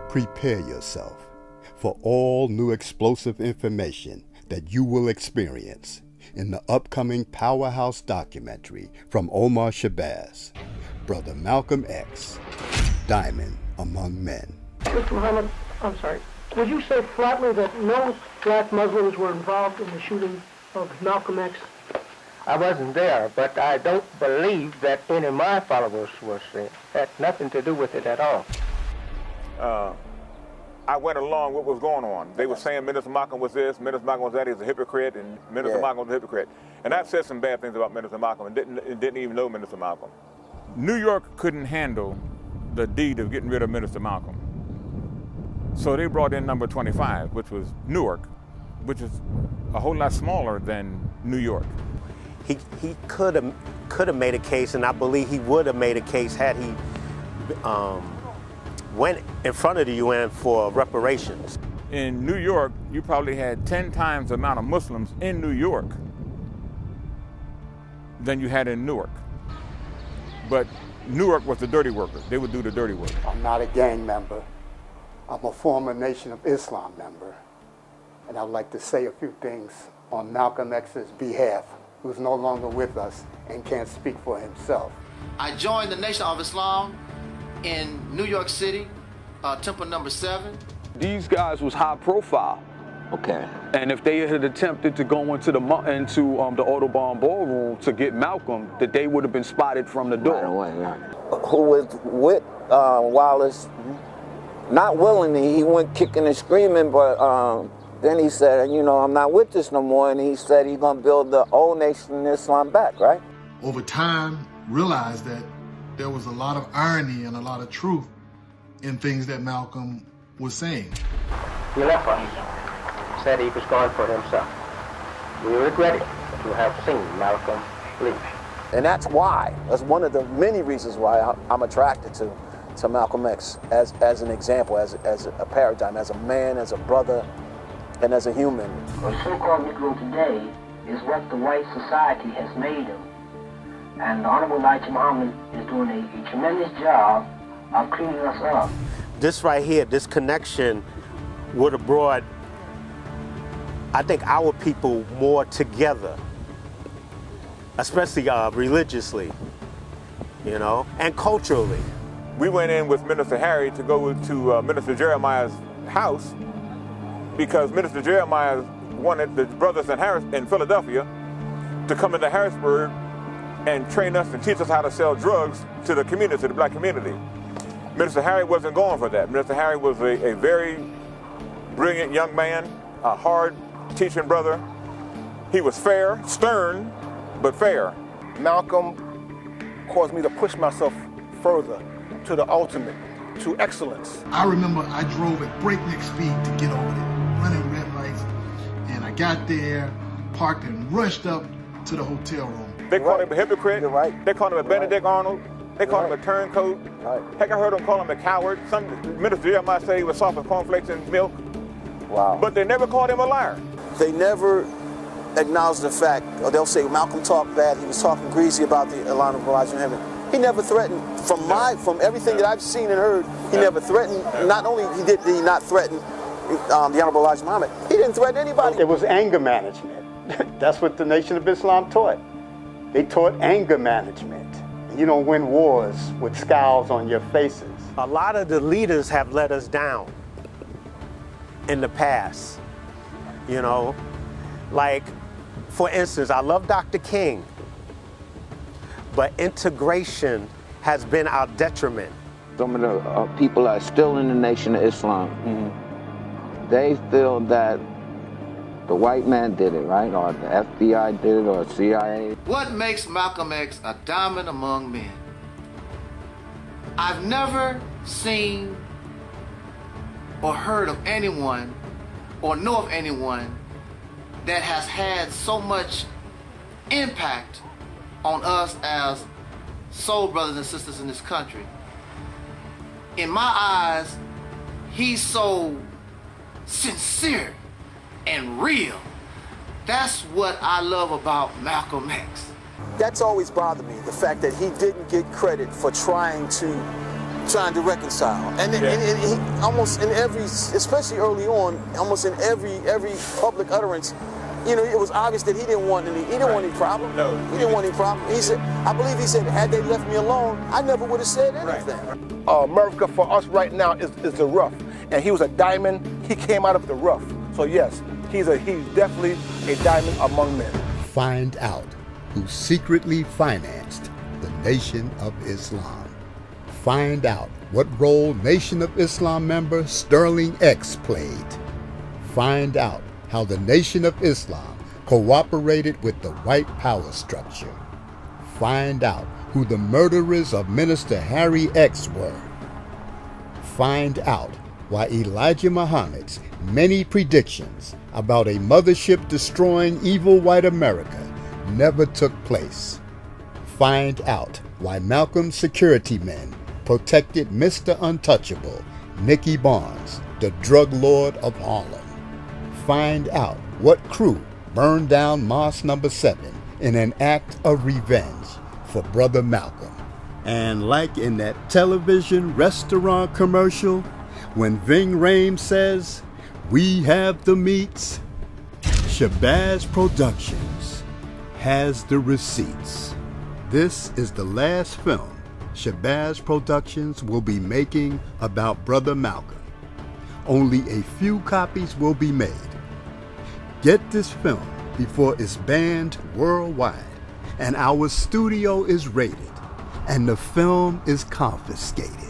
Prepare yourself for all new explosive information that you will experience in the upcoming Powerhouse documentary from Omar Shabazz, Brother Malcolm X, Diamond Among Men. Mr. Muhammad, I'm sorry. Would you say flatly that no black Muslims were involved in the shooting of Malcolm X? I wasn't there, but I don't believe that any of my followers had nothing to do with it at all. I went along with what was going on. They were saying Minister Malcolm was this, Minister Malcolm was that, he's a hypocrite, and Minister Malcolm was a hypocrite. And I've said some bad things about Minister Malcolm and didn't even know Minister Malcolm. New York couldn't handle the deed of getting rid of Minister Malcolm. So they brought in number 25, which was Newark, which is a whole lot smaller than New York. He could have made a case, and I believe he would have made a case had he went in front of the UN for reparations. In New York, you probably had 10 times the amount of Muslims in New York than you had in Newark. But Newark was the dirty worker. They would do the dirty work. I'm not a gang member. I'm a former Nation of Islam member. And I'd like to say a few things on Malcolm X's behalf, who's no longer with us and can't speak for himself. I joined the Nation of Islam in New York City, Temple number 7. These guys was high profile. Okay. And if they had attempted to go into the Audubon Ballroom to get Malcolm, that they would have been spotted from the door. Right away, right. Who was with Wallace, not willingly, he went kicking and screaming, but then he said, you know, I'm not with this no more, and he said he's gonna build the old Nation of Islam back, right? Over time, realized that there was a lot of irony and a lot of truth in things that Malcolm was saying. He left us, said he was going for himself. We regret it to have seen Malcolm leave. And that's why, that's one of the many reasons why I'm attracted to Malcolm X as an example, as a paradigm, as a man, as a brother, and as a human. The so-called Negro today is what the white society has made him. And the Honorable Elijah Muhammad is doing a tremendous job of cleaning us up. This right here, this connection would have brought, I think, our people more together, especially religiously, you know, and culturally. We went in with Minister Harry to go to Minister Jeremiah's house because Minister Jeremiah wanted the brothers in Philadelphia to come into Harrisburg and train us and teach us how to sell drugs to the community, to the black community. Minister Harry wasn't going for that. Minister Harry was a very brilliant young man, a hard teaching brother. He was fair, stern, but fair. Malcolm caused me to push myself further to the ultimate, to excellence. I remember I drove at breakneck speed to get over there, running red lights, and I got there, parked and rushed up to the hotel room. They called him a hypocrite. You're right. They called him a Benedict Arnold. They called him a turncoat. Right. Heck, I heard them call him a coward. Some Minister Jeremiah said he was soft as cornflakes and milk. Wow. But they never called him a liar. They never acknowledge the fact, or they'll say Malcolm talked bad, he was talking greasy about the Honorable Elijah Muhammad. He never threatened, from everything that I've seen and heard, he never threatened. Not only did he not threaten the Honorable Elijah Muhammad, he didn't threaten anybody. It was anger management. That's what the Nation of Islam taught. They taught anger management. You don't win wars with scowls on your faces. A lot of the leaders have let us down in the past, you know. Like, for instance, I love Dr. King, but integration has been our detriment. Some of the people are still in the Nation of Islam. Mm-hmm. They feel that the white man did it, right? Or the FBI did it, or CIA. What makes Malcolm X a diamond among men? I've never seen or heard of anyone or know of anyone that has had so much impact on us as soul brothers and sisters in this country. In my eyes, he's so sincere and real. That's what I love about Malcolm X. That's always bothered me, the fact that he didn't get credit for trying to reconcile. And he almost in every, especially early on, almost in every public utterance, you know, it was obvious that he didn't want any problem. No. He didn't want any problem. He said, I believe he said, had they left me alone, I never would have said anything. Right. America for us right now is the rough. And he was a diamond. He came out of the rough. So yes, he's definitely a diamond among men. Find out who secretly financed the Nation of Islam. Find out what role Nation of Islam member Sterling X played. Find out how the Nation of Islam cooperated with the white power structure. Find out who the murderers of Minister Harry X were. Find out why Elijah Muhammad's many predictions about a mothership destroying evil white America never took place. Find out why Malcolm's security men protected Mr. Untouchable, Nicky Barnes, the drug lord of Harlem. Find out what crew burned down Mosque No. 7 in an act of revenge for Brother Malcolm. And like in that television restaurant commercial, when Ving Rhames says, "We have the meats," Shabazz Productions has the receipts. This is the last film Shabazz Productions will be making about Brother Malcolm. Only a few copies will be made. Get this film before it's banned worldwide, and our studio is raided, and the film is confiscated.